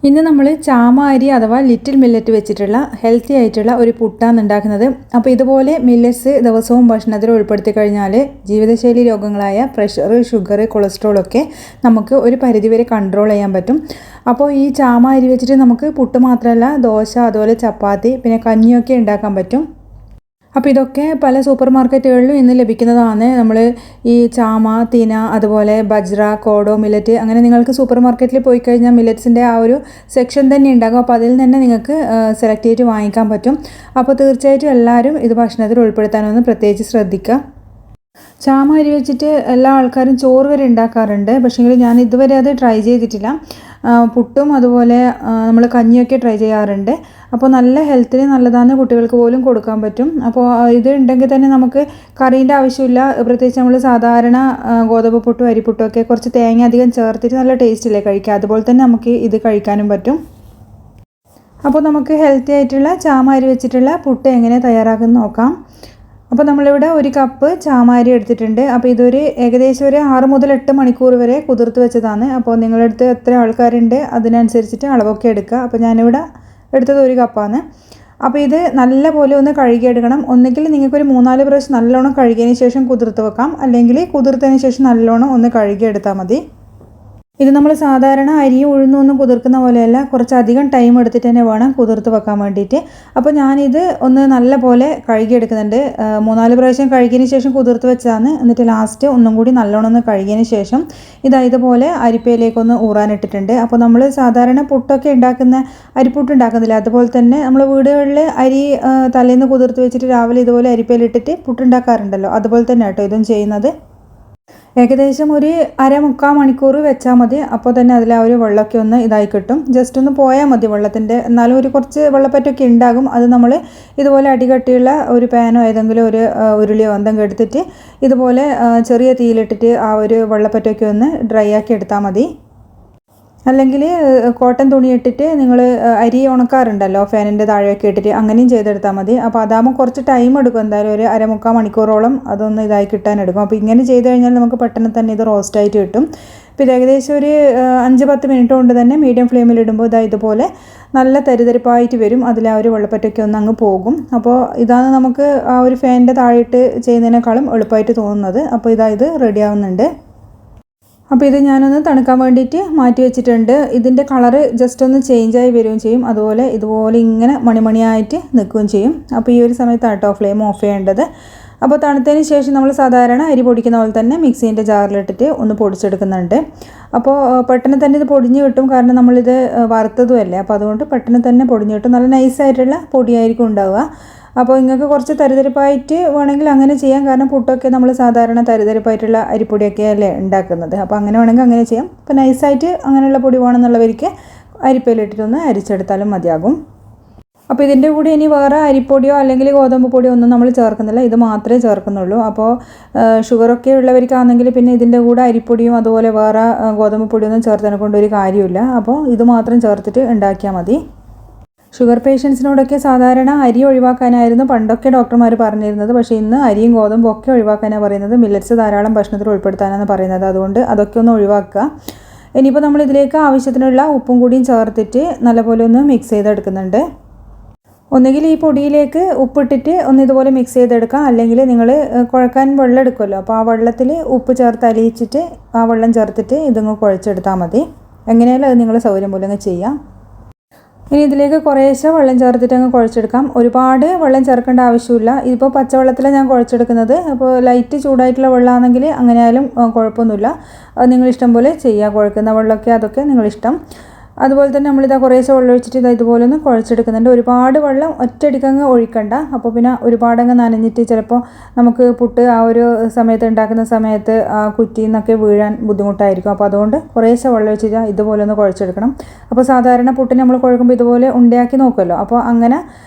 ഇന്ന് നമ്മൾ ചാമ അരി അഥവാ ലിറ്റിൽ മില്ലറ്റ് വെച്ചിട്ടുള്ള ഹെൽത്തി ആയിട്ടുള്ള ഒരു പുട്ടാണ് ഉണ്ടാക്കുന്നത്. അപ്പോൾ ഇതുപോലെ മില്ലറ്റ്സ് ദിവസവും ഭക്ഷണത്തിൽ ഉൾപ്പെടുത്തി കഴിഞ്ഞാൽ ജീവിതശൈലി രോഗങ്ങളായ പ്രഷർ, ഷുഗർ, കൊളസ്ട്രോൾ ഒക്കെ നമുക്ക് ഒരു പരിധിവരെ കൺട്രോൾ ചെയ്യാൻ പറ്റും. അപ്പോൾ ഈ ചാമ അരി വെച്ചിട്ട് നമുക്ക് പുട്ട് മാത്രമല്ല ദോശ, അതുപോലെ ചപ്പാത്തി, പിന്നെ കഞ്ഞിയൊക്കെ ഉണ്ടാക്കാൻ പറ്റും. അപ്പോൾ ഇതൊക്കെ പല സൂപ്പർ മാർക്കറ്റുകളിലും ഇന്ന് ലഭിക്കുന്നതാണ്. നമ്മൾ ഈ ചാമ, തിന, അതുപോലെ ബജ്ര, കോഡോ, മില്ലറ്റ്, അങ്ങനെ നിങ്ങൾക്ക് സൂപ്പർ മാർക്കറ്റിൽ പോയി കഴിഞ്ഞാൽ മില്ലറ്റ്സിൻ്റെ ആ ഒരു സെക്ഷൻ തന്നെ ഉണ്ടാകും. അപ്പോൾ അതിൽ തന്നെ നിങ്ങൾക്ക് സെലക്ട് ചെയ്തിട്ട് വാങ്ങിക്കാൻ പറ്റും. അപ്പോൾ തീർച്ചയായിട്ടും എല്ലാവരും ഇത് ഭക്ഷണത്തിൽ ഉൾപ്പെടുത്താനൊന്ന് പ്രത്യേകിച്ച് ശ്രദ്ധിക്കുക. ചാമ അരി വെച്ചിട്ട് എല്ലാ ആൾക്കാരും ചോറ് വരെ ഉണ്ടാക്കാറുണ്ട്. പക്ഷേങ്കിൽ ഞാൻ ഇതുവരെ അത് ട്രൈ ചെയ്തിട്ടില്ല. പുട്ടും അതുപോലെ നമ്മൾ കഞ്ഞിയൊക്കെ ട്രൈ ചെയ്യാറുണ്ട്. അപ്പോൾ നല്ല ഹെൽത്തിന് നല്ലതാണ്, കുട്ടികൾക്ക് പോലും കൊടുക്കാൻ പറ്റും. അപ്പോൾ ഇത് ഉണ്ടെങ്കിൽ തന്നെ നമുക്ക് കറീൻ്റെ ആവശ്യമില്ല. പ്രത്യേകിച്ച് നമ്മൾ സാധാരണ ഗോതമ്പ് പുട്ടും അരിപ്പുട്ടും ഒക്കെ കുറച്ച് തേങ്ങ അധികം ചേർത്തിട്ട് നല്ല ടേസ്റ്റില്ലേ കഴിക്കുക. അതുപോലെ തന്നെ നമുക്ക് ഇത് കഴിക്കാനും പറ്റും. അപ്പോൾ നമുക്ക് ഹെൽത്തി ആയിട്ടുള്ള ചാമ അരി വെച്ചിട്ടുള്ള പുട്ട് എങ്ങനെ തയ്യാറാക്കുന്ന നോക്കാം. അപ്പോൾ നമ്മളിവിടെ ഒരു കപ്പ് ചാമ അരി എടുത്തിട്ടുണ്ട്. അപ്പോൾ ഇതൊരു ഏകദേശം ഒരു 6 മുതൽ 8 മണിക്കൂർ വരെ കുതിർത്ത് വെച്ചതാണ്. അപ്പോൾ നിങ്ങളുടെ അടുത്ത് എത്ര ആൾക്കാരുണ്ട് അതിനനുസരിച്ചിട്ട് അളവൊക്കെ എടുക്കുക. അപ്പോൾ ഞാനിവിടെ എടുത്തത് ഒരു കപ്പാണ്. അപ്പോൾ ഇത് നല്ല പോലെ ഒന്ന് കഴുകിയെടുക്കണം. ഒന്നുകിൽ നിങ്ങൾക്കൊരു 3-4 പ്രാവശ്യം നല്ലോണം കഴുകിയതിന് ശേഷം കുതിർത്ത് വെക്കാം, അല്ലെങ്കിൽ കുതിർത്തതിന് ശേഷം നല്ലോണം ഒന്ന് കഴുകിയെടുത്താൽ മതി. ഇത് നമ്മൾ സാധാരണ അരിയും ഉഴുന്നൊന്നും കുതിർക്കുന്ന പോലെയല്ല, കുറച്ചധികം ടൈം എടുത്തിട്ട് തന്നെ വേണം കുതിർത്ത് വെക്കാൻ വേണ്ടിയിട്ട്. അപ്പോൾ ഞാനിത് ഒന്ന് നല്ല പോലെ കഴുകിയെടുക്കുന്നുണ്ട്. 3-4 പ്രാവശ്യം കഴുകിയതിന് ശേഷം കുതിർത്ത് വെച്ചതാണ്. എന്നിട്ട് ലാസ്റ്റ് ഒന്നും കൂടി നല്ലോണം ഒന്ന് കഴുകിയതിന് ശേഷം ഇതുപോലെ അരിപ്പയിലേക്കൊന്ന് ഊറാനിട്ടിട്ടുണ്ട്. അപ്പോൾ നമ്മൾ സാധാരണ പുട്ടൊക്കെ ഉണ്ടാക്കുന്ന അരിപ്പുട്ട് ഉണ്ടാക്കുന്നില്ല, അതുപോലെ തന്നെ നമ്മൾ വീടുകളിൽ അരി തലേന്ന് കുതിർത്ത് വെച്ചിട്ട് രാവിലെ ഇതുപോലെ അരിപ്പയിലിട്ടിട്ട് പുട്ടുണ്ടാക്കാറുണ്ടല്ലോ, അതുപോലെ തന്നെ കേട്ടോ ഇതും ചെയ്യുന്നത്. ഏകദേശം ഒരു 1/4 മണിക്കൂർ വെച്ചാൽ മതി. അപ്പോൾ തന്നെ അതിൽ ആ ഒരു വെള്ളമൊക്കെ ഒന്ന് ഇതായി കിട്ടും. ജസ്റ്റ് ഒന്ന് പോയാൽ മതി വെള്ളത്തിൻ്റെ. എന്നാലും ഒരു കുറച്ച് വെള്ളപ്പറ്റൊക്കെ ഉണ്ടാകും. അത് നമ്മൾ ഇതുപോലെ അടികട്ടിയുള്ള ഒരു പാനോ ഏതെങ്കിലും ഒരു ഉരുളിയോ എന്തെങ്കിലും എടുത്തിട്ട് ഇതുപോലെ ചെറിയ തീയിലിട്ടിട്ട് ആ ഒരു വെള്ളപ്പറ്റൊക്കെ ഒന്ന് ഡ്രൈ ആക്കി എടുത്താൽ മതി. അല്ലെങ്കിൽ കോട്ടൺ തുണി ഇട്ടിട്ട് നിങ്ങൾ അരി ഉണക്കാറുണ്ടല്ലോ ഫാനിൻ്റെ താഴെയൊക്കെ ഇട്ടിട്ട്, അങ്ങനെയും ചെയ്തെടുത്താൽ മതി. അപ്പോൾ അതാകുമ്പോൾ കുറച്ച് ടൈം എടുക്കും, എന്തായാലും ഒരു 1/4 മണിക്കൂറോളം അതൊന്ന് ഇതായി കിട്ടാനെടുക്കും. അപ്പോൾ ഇങ്ങനെ ചെയ്ത് കഴിഞ്ഞാൽ നമുക്ക് പെട്ടെന്ന് തന്നെ ഇത് റോസ്റ്റായിട്ട് കിട്ടും. അപ്പോൾ ഇത് ഏകദേശം ഒരു 5-10 മിനിറ്റ് കൊണ്ട് തന്നെ മീഡിയം ഫ്ലെയിമിലിടുമ്പോൾ ഇതുപോലെ നല്ല തരിതരിപ്പായിട്ട് വരും. അതിൽ ആ ഒരു വെള്ളപ്പറ്റൊക്കെ ഒന്ന് അങ്ങ് പോകും. അപ്പോൾ ഇതാണ് നമുക്ക് ആ ഒരു ഫാനിൻ്റെ താഴെയിട്ട് ചെയ്യുന്നതിനേക്കാളും എളുപ്പമായിട്ട് തോന്നുന്നത്. അപ്പോൾ ഇത് റെഡി ആവുന്നുണ്ട്. അപ്പോൾ ഇത് ഞാനൊന്ന് തണുക്കാൻ വേണ്ടിയിട്ട് മാറ്റി വെച്ചിട്ടുണ്ട്. ഇതിൻ്റെ കളറ് ജസ്റ്റ് ഒന്ന് ചേഞ്ചായി വരികയും ചെയ്യും, അതുപോലെ ഇതുപോലെ ഇങ്ങനെ മണിമണിയായിട്ട് നിൽക്കുകയും ചെയ്യും. അപ്പോൾ ഈ ഒരു സമയത്താണ് കേട്ടോ ഫ്ലെയിം ഓഫ് ചെയ്യേണ്ടത്. അപ്പോൾ തണുത്തതിന് ശേഷം നമ്മൾ സാധാരണ അരി പൊടിക്കുന്ന പോലെ തന്നെ മിക്സീൻ്റെ ജാറിലിട്ടിട്ട് ഒന്ന് പൊടിച്ചെടുക്കുന്നുണ്ട്. അപ്പോൾ പെട്ടെന്ന് തന്നെ ഇത് പൊടിഞ്ഞ് കിട്ടും, കാരണം നമ്മളിത് വറുത്തതുമല്ലേ. അപ്പോൾ അതുകൊണ്ട് പെട്ടെന്ന് തന്നെ പൊടിഞ്ഞ് കിട്ടും. നല്ല നൈസായിട്ടുള്ള പൊടിയായിരിക്കും ഉണ്ടാവുക. അപ്പോൾ നിങ്ങൾക്ക് കുറച്ച് തരിതരിപ്പായിട്ട് വേണമെങ്കിൽ അങ്ങനെ ചെയ്യാം, കാരണം പുട്ടൊക്കെ നമ്മൾ സാധാരണ തരിതരിപ്പായിട്ടുള്ള അരിപ്പൊടിയൊക്കെ അല്ലേ ഉണ്ടാക്കുന്നത്. അപ്പോൾ അങ്ങനെ വേണമെങ്കിൽ അങ്ങനെ ചെയ്യാം. അപ്പോൾ നൈസായിട്ട് അങ്ങനെയുള്ള പൊടി വേണമെന്നുള്ളവർക്ക് അരിപ്പയിലിട്ടിട്ടൊന്ന് അരിച്ചെടുത്താലും മതിയാകും. അപ്പോൾ ഇതിൻ്റെ കൂടെ ഇനി വേറെ അരിപ്പൊടിയോ അല്ലെങ്കിൽ ഗോതമ്പ് പൊടിയോ ഒന്നും നമ്മൾ ചേർക്കുന്നില്ല, ഇത് മാത്രമേ ചേർക്കുന്നുള്ളൂ. അപ്പോൾ ഷുഗറൊക്കെ ഉള്ളവർക്കാണെങ്കിൽ പിന്നെ ഇതിൻ്റെ കൂടെ അരിപ്പൊടിയും അതുപോലെ വേറെ ഗോതമ്പ് പൊടിയൊന്നും ചേർത്തതിനെ കൊണ്ട് ഒരു കാര്യമില്ല. അപ്പോൾ ഇത് മാത്രം ചേർത്തിട്ട് ഉണ്ടാക്കിയാൽ മതി. ഷുഗർ പേഷ്യൻസിനോടൊക്കെ സാധാരണ അരി ഒഴിവാക്കാനായിരുന്നു പണ്ടൊക്കെ ഡോക്ടർമാർ പറഞ്ഞിരുന്നത്. പക്ഷേ ഇന്ന് അരിയും ഗോതമ്പും ഒക്കെ ഒഴിവാക്കാനാണ് പറയുന്നത്. മില്ലറ്റ്സ് ധാരാളം ഭക്ഷണത്തിൽ ഉൾപ്പെടുത്താനാണ് പറയുന്നത്. അതുകൊണ്ട് അതൊക്കെ ഒന്ന് ഒഴിവാക്കുക. ഇനിയിപ്പോൾ നമ്മൾ ഇതിലേക്ക് ആവശ്യത്തിനുള്ള ഉപ്പും കൂടിയും ചേർത്തിട്ട് നല്ലപോലെ ഒന്ന് മിക്സ് ചെയ്തെടുക്കുന്നുണ്ട്. ഒന്നുകിൽ ഈ പൊടിയിലേക്ക് ഉപ്പിട്ടിട്ട് ഒന്ന് ഇതുപോലെ മിക്സ് ചെയ്തെടുക്കാം, അല്ലെങ്കിൽ നിങ്ങൾ കുഴക്കാൻ വെള്ളം എടുക്കുമല്ലോ, അപ്പോൾ ആ വെള്ളത്തിൽ ഉപ്പ് ചേർത്ത് അലിയിച്ചിട്ട് ആ വെള്ളം ചേർത്തിട്ട് ഇതങ്ങ് കുഴച്ചെടുത്താൽ മതി. എങ്ങനെയായാലും അത് നിങ്ങൾ സൗകര്യം പോലെ അങ്ങ് ചെയ്യാം. ഇനി ഇതിലേക്ക് കുറേശ്ശെ വെള്ളം ചേർത്തിട്ട് അങ്ങ് കുഴച്ചെടുക്കാം. ഒരുപാട് വെള്ളം ചേർക്കേണ്ട ആവശ്യമില്ല. ഇതിപ്പോൾ പച്ചവെള്ളത്തിലാണ് ഞാൻ കുഴച്ചെടുക്കുന്നത്. അപ്പോൾ ലൈറ്റ് ചൂടായിട്ടുള്ള വെള്ളമാണെങ്കിൽ അങ്ങനെയായാലും കുഴപ്പമൊന്നുമില്ല. നിങ്ങളിഷ്ടം പോലെ ചെയ്യുക. കുഴക്കുന്ന വെള്ളമൊക്കെ അതൊക്കെ നിങ്ങളിഷ്ടം. അതുപോലെ തന്നെ നമ്മളിതാ കുറേശ്ശെ വെള്ളം ഒഴിച്ചിട്ട് ഇതുപോലെ ഒന്ന് കുഴച്ചെടുക്കുന്നുണ്ട്. ഒരുപാട് വെള്ളം ഒറ്റയടിക്കങ്ങ് ഒഴിക്കണ്ട. അപ്പോൾ പിന്നെ ഒരുപാടങ്ങ് നനഞ്ഞിട്ട് ചിലപ്പോൾ നമുക്ക് പുട്ട് ആ ഒരു സമയത്ത് ഉണ്ടാക്കുന്ന സമയത്ത് ആ കുറ്റിയിൽ നിന്നൊക്കെ വീഴാൻ ബുദ്ധിമുട്ടായിരിക്കും. അപ്പോൾ അതുകൊണ്ട് കുറേശ്ശെ വെള്ളം ഒഴിച്ചിട്ട് ഇതുപോലെ ഒന്ന് കുഴച്ചെടുക്കണം. അപ്പോൾ സാധാരണ പുട്ടിന് നമ്മൾ കുഴക്കുമ്പോൾ ഇതുപോലെ ഉണ്ടയാക്കി നോക്കുമല്ലോ, അപ്പോൾ അങ്ങനെ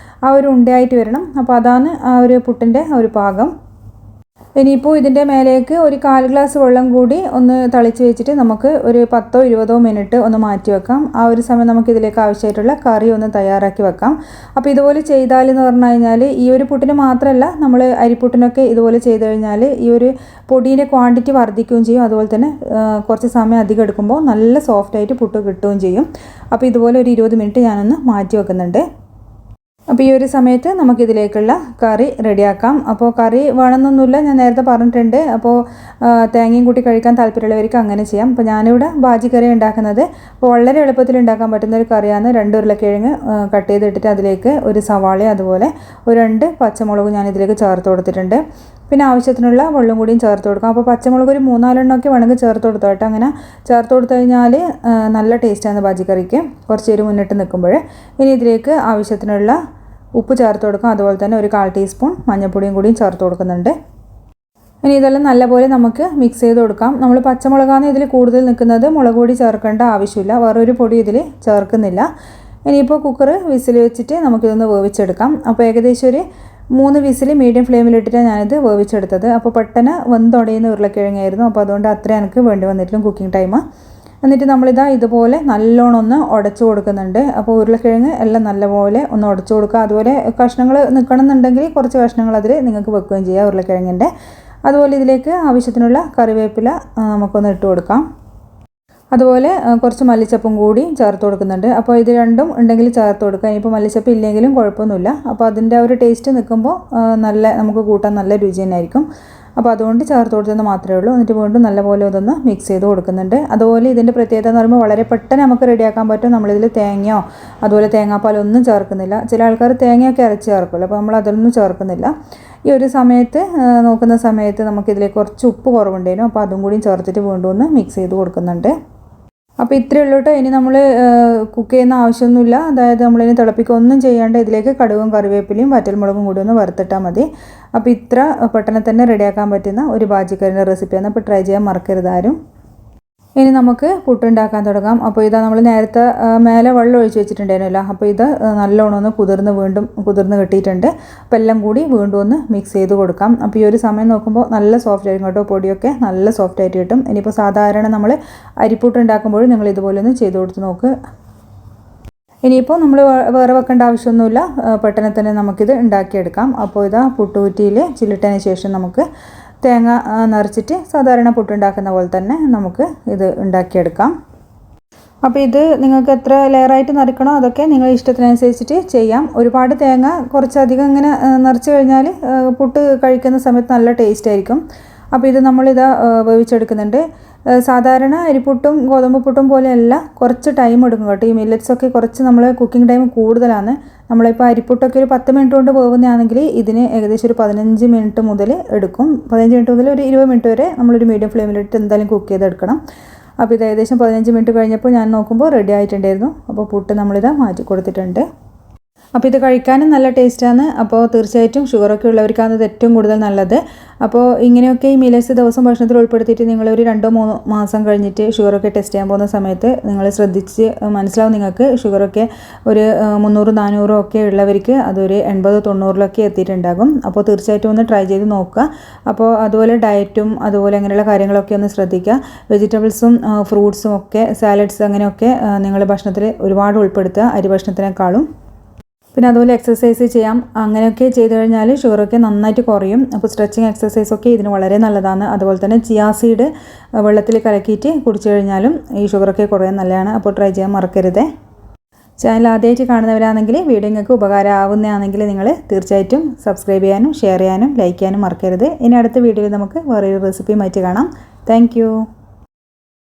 ആ ഒരു ഉണ്ടയായിട്ട് വരണം. അപ്പോൾ അതാണ് ആ ഒരു പുട്ടിൻ്റെ ഒരു പാകം. ഇനിയിപ്പോൾ ഇതിൻ്റെ മേലേക്ക് ഒരു 1/4 ഗ്ലാസ് വെള്ളം കൂടി ഒന്ന് തളിച്ച് വെച്ചിട്ട് നമുക്ക് ഒരു 10-20 മിനിറ്റ് ഒന്ന് മാറ്റി വെക്കാം. ആ ഒരു സമയം നമുക്ക് ഇതിലേക്ക് ആവശ്യമായിട്ടുള്ള കറി ഒന്ന് തയ്യാറാക്കി വെക്കാം. അപ്പോൾ ഇതുപോലെ ചെയ്താലെന്ന് പറഞ്ഞു കഴിഞ്ഞാൽ ഈ ഒരു പുട്ടിന് മാത്രമല്ല, നമ്മൾ അരിപ്പുട്ടിനൊക്കെ ഇതുപോലെ ചെയ്ത് കഴിഞ്ഞാൽ ഈ ഒരു പൊടീൻ്റെ ക്വാണ്ടിറ്റി വർദ്ധിക്കുകയും ചെയ്യും. അതുപോലെ തന്നെ കുറച്ച് സമയം അധികം എടുക്കുമ്പോൾ നല്ല സോഫ്റ്റായിട്ട് പുട്ട് കിട്ടുകയും ചെയ്യും. അപ്പോൾ ഇതുപോലെ ഒരു 20 മിനിറ്റ് ഞാനൊന്ന് മാറ്റി വെക്കുന്നുണ്ട്. അപ്പോൾ ഈ ഒരു സമയത്ത് നമുക്കിതിലേക്കുള്ള കറി റെഡിയാക്കാം. അപ്പോൾ കറി വേണമെന്നൊന്നുമില്ല, ഞാൻ നേരത്തെ പറഞ്ഞിട്ടുണ്ട്. അപ്പോൾ തേങ്ങയും കൂട്ടി കഴിക്കാൻ താല്പര്യമുള്ളവർക്ക് അങ്ങനെ ചെയ്യാം. അപ്പോൾ ഞാനിവിടെ ബാജി കറി ഉണ്ടാക്കുന്നത്. അപ്പോൾ വളരെ എളുപ്പത്തിൽ ഉണ്ടാക്കാൻ പറ്റുന്ന ഒരു കറിയാണ്. 2 ഉരുളക്കിഴങ്ങ് കട്ട് ചെയ്തിട്ടിട്ട് അതിലേക്ക് ഒരു സവാള, അതുപോലെ ഒരു 2 പച്ചമുളകും ഞാൻ ഇതിലേക്ക് ചേർത്ത് കൊടുത്തിട്ടുണ്ട്. പിന്നെ ആവശ്യത്തിനുള്ള വെള്ളം കൂടിയും ചേർത്ത് കൊടുക്കാം. അപ്പോൾ പച്ചമുളക് ഒരു 3-4 എണ്ണമൊക്കെ വേണമെങ്കിൽ ചേർത്ത് കൊടുത്തോ കേട്ടോ. അങ്ങനെ ചേർത്ത് കൊടുത്തു കഴിഞ്ഞാൽ നല്ല ടേസ്റ്റാണ് ബാജിക്കറിക്ക് കുറച്ച് നേരം മുന്നിട്ട് നിൽക്കുമ്പോൾ. ഇനി ഇതിലേക്ക് ആവശ്യത്തിനുള്ള ഉപ്പ് ചേർത്ത് കൊടുക്കാം. അതുപോലെ തന്നെ ഒരു 1/4 ടീസ്പൂൺ മഞ്ഞൾപ്പൊടിയും കൂടിയും ചേർത്ത് കൊടുക്കുന്നുണ്ട്. ഇനി ഇതെല്ലാം നല്ലപോലെ നമുക്ക് മിക്സ് ചെയ്ത് കൊടുക്കാം. നമ്മൾ പച്ചമുളകാണ് ഇതിൽ കൂടുതൽ നിൽക്കുന്നത്, മുളക് പൊടി ചേർക്കേണ്ട ആവശ്യമില്ല, വേറൊരു പൊടി ഇതിൽ ചേർക്കുന്നില്ല. ഇനിയിപ്പോൾ കുക്കർ വിസിൽ വെച്ചിട്ട് നമുക്കിതൊന്ന് വേവിച്ചെടുക്കാം. അപ്പോൾ ഏകദേശം ഒരു 3 വിസിൽ മീഡിയം ഫ്ലെയിമിലിട്ടിട്ടാണ് ഞാനിത് വേവിച്ചെടുത്തത്. അപ്പോൾ പെട്ടെന്ന് വെന്തുടയുന്ന ഉരുളക്കിഴങ്ങായിരുന്നു. അപ്പോൾ അതുകൊണ്ട് അത്രയും എനിക്ക് വേണ്ടി വന്നിട്ടില്ല കുക്കിംഗ് ടൈം. എന്നിട്ട് നമ്മളിതാ ഇതുപോലെ നല്ലോണം ഒന്ന് ഉടച്ചു കൊടുക്കുന്നുണ്ട്. അപ്പോൾ ഉരുളക്കിഴങ്ങ് എല്ലാം നല്ലപോലെ ഒന്ന് ഉടച്ചു കൊടുക്കുക. അതുപോലെ കഷ്ണങ്ങൾ നിൽക്കണമെന്നുണ്ടെങ്കിൽ കുറച്ച് കഷ്ണങ്ങൾ അതിൽ നിങ്ങൾക്ക് വെക്കുകയും ചെയ്യാം ഉരുളക്കിഴങ്ങിൻ്റെ. അതുപോലെ ഇതിലേക്ക് ആവശ്യത്തിനുള്ള കറിവേപ്പില നമുക്കൊന്ന് ഇട്ട് കൊടുക്കാം. അതുപോലെ കുറച്ച് മല്ലിച്ചപ്പും കൂടി ചേർത്ത് കൊടുക്കുന്നുണ്ട്. അപ്പോൾ ഇത് രണ്ടും ഉണ്ടെങ്കിൽ ചേർത്ത് കൊടുക്കുക. ഇനിയിപ്പോൾ മല്ലിച്ചപ്പ് ഇല്ലെങ്കിലും കുഴപ്പമൊന്നുമില്ല. അപ്പോൾ അതിൻ്റെ ഒരു ടേസ്റ്റ് നിൽക്കുമ്പോൾ നല്ല നമുക്ക് കൂട്ടാൻ നല്ല രുചി തന്നെയായിരിക്കും. അപ്പോൾ അതുകൊണ്ട് ചേർത്ത് കൊടുത്തത് മാത്രമേ ഉള്ളൂ. എന്നിട്ട് വീണ്ടും നല്ലപോലെ ഇതൊന്ന് മിക്സ് ചെയ്ത് കൊടുക്കുന്നുണ്ട്. അതുപോലെ ഇതിൻ്റെ പ്രത്യേകത എന്ന് പറയുമ്പോൾ വളരെ പെട്ടെന്ന് നമുക്ക് റെഡിയാക്കാൻ പറ്റും. നമ്മളിതിൽ തേങ്ങയോ അതുപോലെ തേങ്ങാപ്പാലൊന്നും ചേർക്കുന്നില്ല. ചില ആൾക്കാർ തേങ്ങയൊക്കെ അരച്ച് ചേർക്കുമല്ലോ, അപ്പോൾ നമ്മൾ അതൊന്നും ചേർക്കുന്നില്ല. ഈ ഒരു സമയത്ത് നോക്കുന്ന സമയത്ത് നമുക്കിതിലേക്ക് കുറച്ച് ഉപ്പ് കുറവുണ്ടായിരുന്നു. അപ്പോൾ അതും കൂടി ചേർത്തിട്ട് വീണ്ടും ഒന്ന് മിക്സ് ചെയ്ത് കൊടുക്കുന്നുണ്ട്. അപ്പോൾ ഇത്രയേ ഉള്ളൂ കേട്ടോ. ഇനി നമ്മൾ കുക്ക് ചെയ്യുന്ന ആവശ്യമൊന്നുമില്ല. അതായത് നമ്മളിനി തിളപ്പിക്കുകയൊന്നും ചെയ്യാണ്ട് ഇതിലേക്ക് കടുകും കറിവേപ്പിലയും വറ്റൽമുളകും കൂടി ഒന്ന് വറുത്തിട്ടാൽ മതി. അപ്പോൾ ഇത്ര പെട്ടെന്ന് തന്നെ റെഡിയാക്കാൻ പറ്റുന്ന ഒരു ബാജിക്കറിൻ്റെ റെസിപ്പിയാണ്. അപ്പോൾ ട്രൈ ചെയ്യാൻ മറക്കരുത് ആരും. ഇനി നമുക്ക് പുട്ടുണ്ടാക്കാൻ തുടങ്ങാം. അപ്പോൾ ഇതാ നമ്മൾ നേരത്തെ മേലെ വെള്ളം ഒഴിച്ച് വെച്ചിട്ടുണ്ടായിരുന്നല്ലോ. അപ്പോൾ ഇത് നല്ലോണം ഒന്ന് കുതിർന്ന് കിട്ടിയിട്ടുണ്ട്. അപ്പോൾ എല്ലാം കൂടി വീണ്ടും ഒന്ന് മിക്സ് ചെയ്ത് കൊടുക്കാം. അപ്പോൾ ഈ ഒരു സമയം നോക്കുമ്പോൾ നല്ല സോഫ്റ്റ് ആയിരിക്കും കേട്ടോ. പൊടിയൊക്കെ നല്ല സോഫ്റ്റ് ആയിട്ട് കിട്ടും. ഇനിയിപ്പോൾ സാധാരണ നമ്മൾ അരിപ്പുട്ട് ഉണ്ടാക്കുമ്പോഴും നിങ്ങൾ ഇതുപോലെ ഒന്ന് ചെയ്ത് കൊടുത്ത് നോക്ക്. ഇനിയിപ്പോൾ നമ്മൾ വേറെ വെക്കേണ്ട ആവശ്യമൊന്നുമില്ല, പെട്ടെന്ന് തന്നെ നമുക്കിത് ഉണ്ടാക്കിയെടുക്കാം. അപ്പോൾ ഇതാ പുട്ടുകുറ്റിയിൽ ചില്ലിട്ടതിന് ശേഷം നമുക്ക് തേങ്ങ നിറച്ചിട്ട് സാധാരണ പുട്ടുണ്ടാക്കുന്ന പോലെ തന്നെ നമുക്ക് ഇത് ഉണ്ടാക്കിയെടുക്കാം. അപ്പോൾ ഇത് നിങ്ങൾക്ക് എത്ര ലെയറായിട്ട് നിറയ്ക്കണോ അതൊക്കെ നിങ്ങൾ ഇഷ്ടത്തിനനുസരിച്ചിട്ട് ചെയ്യാം. ഒരുപാട് തേങ്ങ കുറച്ചധികം ഇങ്ങനെ നിറച്ച് കഴിഞ്ഞാൽ പുട്ട് കഴിക്കുന്ന സമയത്ത് നല്ല ടേസ്റ്റ് ആയിരിക്കും. അപ്പോൾ ഇത് നമ്മളിതാ വേവിച്ചെടുക്കുന്നുണ്ട്. സാധാരണ അരിപ്പുട്ടും ഗോതമ്പ് പുട്ടും പോലെയല്ല, കുറച്ച് ടൈം എടുക്കും കേട്ടോ. ഈ മില്ലറ്റ്സൊക്കെ കുറച്ച് നമ്മൾ കുക്കിംഗ് ടൈം കൂടുതലാണ്. നമ്മളിപ്പോൾ അരിപ്പുട്ടൊക്കെ ഒരു 10 മിനിറ്റ് കൊണ്ട് വേവുന്നതാണെങ്കിൽ ഇതിന് ഏകദേശം ഒരു 15 മിനിറ്റ് മുതൽ എടുക്കും. 15 മിനിറ്റ് മുതൽ ഒരു 20 മിനിറ്റ് വരെ നമ്മളൊരു മീഡിയം ഫ്ലെയിമിലിട്ട് എന്തായാലും കുക്ക് ചെയ്തെടുക്കണം. അപ്പോൾ ഇത് ഏകദേശം 15 മിനിറ്റ് കഴിഞ്ഞപ്പോൾ ഞാൻ നോക്കുമ്പോൾ റെഡി ആയിട്ടുണ്ടായിരുന്നു. അപ്പോൾ പുട്ട് നമ്മളിതാ മാറ്റി കൊടുത്തിട്ടുണ്ട്. അപ്പോൾ ഇത് കഴിക്കാനും നല്ല ടേസ്റ്റാണ്. അപ്പോൾ തീർച്ചയായിട്ടും ഷുഗറൊക്കെ ഉള്ളവർക്കാണ് ഇത് ഏറ്റവും കൂടുതൽ നല്ലത്. അപ്പോൾ ഇങ്ങനെയൊക്കെ ഈ മില്ലറ്റ്സ് ദിവസം ഭക്ഷണത്തിൽ ഉൾപ്പെടുത്തിയിട്ട് നിങ്ങളൊരു 2-3 മാസം കഴിഞ്ഞിട്ട് ഷുഗറൊക്കെ ടെസ്റ്റ് ചെയ്യാൻ പോകുന്ന സമയത്ത് നിങ്ങൾ ശ്രദ്ധിച്ച് മനസ്സിലാവും നിങ്ങൾക്ക് ഷുഗറൊക്കെ ഒരു 300-400 ഒക്കെ ഉള്ളവർക്ക് അതൊരു 80-90 എത്തിയിട്ടുണ്ടാകും. അപ്പോൾ തീർച്ചയായിട്ടും ഒന്ന് ട്രൈ ചെയ്ത് നോക്കുക. അപ്പോൾ അതുപോലെ ഡയറ്റും അതുപോലെ അങ്ങനെയുള്ള കാര്യങ്ങളൊക്കെ ഒന്ന് ശ്രദ്ധിക്കുക. വെജിറ്റബിൾസും ഫ്രൂട്ട്സും ഒക്കെ സാലഡ്സ് അങ്ങനെയൊക്കെ നിങ്ങൾ ഭക്ഷണത്തിൽ ഒരുപാട് ഉൾപ്പെടുത്തുക, അരി ഭക്ഷണത്തിനേക്കാളും. പിന്നെ അതുപോലെ എക്സസൈസ് ചെയ്യാം. അങ്ങനെയൊക്കെ ചെയ്ത് കഴിഞ്ഞാൽ ഷുഗറൊക്കെ നന്നായിട്ട് കുറയും. അപ്പോൾ സ്ട്രെച്ചിങ് എക്സസൈസൊക്കെ ഇതിന് വളരെ നല്ലതാണ്. അതുപോലെ തന്നെ ചിയാ സീഡ് വെള്ളത്തിൽ കലക്കിയിട്ട് കുടിച്ചു കഴിഞ്ഞാലും ഈ ഷുഗറൊക്കെ കുറയാൻ നല്ലതാണ്. അപ്പോൾ ട്രൈ ചെയ്യാൻ മറക്കരുത്. ചാനൽ ആദ്യമായിട്ട് കാണുന്നവരാണെങ്കിൽ വീഡിയോ നിങ്ങൾക്ക് ഉപകാരമാവുന്നതാണെങ്കിൽ നിങ്ങൾ തീർച്ചയായിട്ടും സബ്സ്ക്രൈബ് ചെയ്യാനും ഷെയർ ചെയ്യാനും ലൈക്ക് ചെയ്യാനും മറക്കരുത്. ഇനി അടുത്ത വീഡിയോയിൽ നമുക്ക് വേറൊരു റെസിപ്പിയുമായിട്ട് കാണാം. താങ്ക്